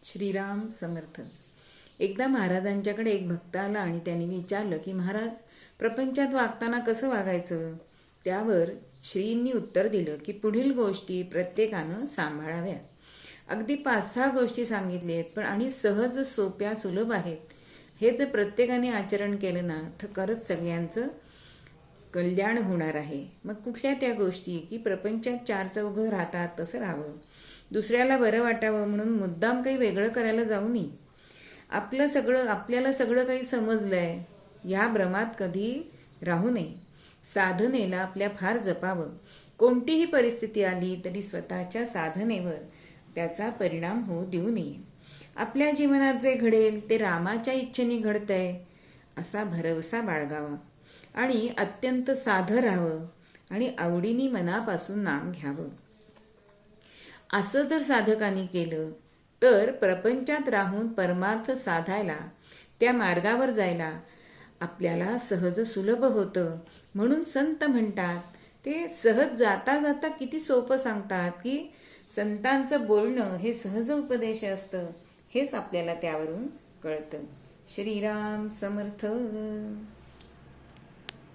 श्रीराम समर्थ. एकदा महाराजांच्याकडे एक भक्त आला आणि त्यांनी विचारलं की महाराज, प्रपंचात वागताना कसं वागायचं? त्यावर श्रींनी उत्तर दिलं की पुढील गोष्टी प्रत्येकानं सांभाळाव्या. अगदी 5-6 गोष्टी सांगितल्या आहेत, पण आणि सहज, सोप्या, सुलभ आहेत. हे जर प्रत्येकाने आचरण केलं ना तर खरंच सगळ्यांचं कल्याण होणार आहे. मग कुठल्या त्या गोष्टी? की प्रपंचात 4 चौघं राहतात तसं राहावं. दुसऱ्याला बरं वाटावं म्हणून मुद्दाम काही वेगळं करायला जाऊ नये. आपल्याला सगळं काही समजलंय ह्या भ्रमात कधी राहू नये. साधनेला आपल्या फार जपावं. कोणतीही परिस्थिती आली तरी स्वतःच्या साधनेवर त्याचा परिणाम होऊ देऊ नये. आपल्या जीवनात जे घडेल ते रामाच्या इच्छेने घडतंय असा भरवसा बाळगावा आणि अत्यंत साधं राहावं आणि आवडीने मनापासून नाम घ्यावं. असं जर साधकांनी केलं तर प्रपंचात राहून परमार्थ साधायला, त्या मार्गावर जायला आपल्याला सहज सुलभ होतं. म्हणून संत म्हणतात, ते सहज जाता जाता किती सोपं सांगतात की संतांचं बोलणं हे सहज उपदेश असतं. हेच आपल्याला त्यावरून कळतं. श्रीराम समर्थ.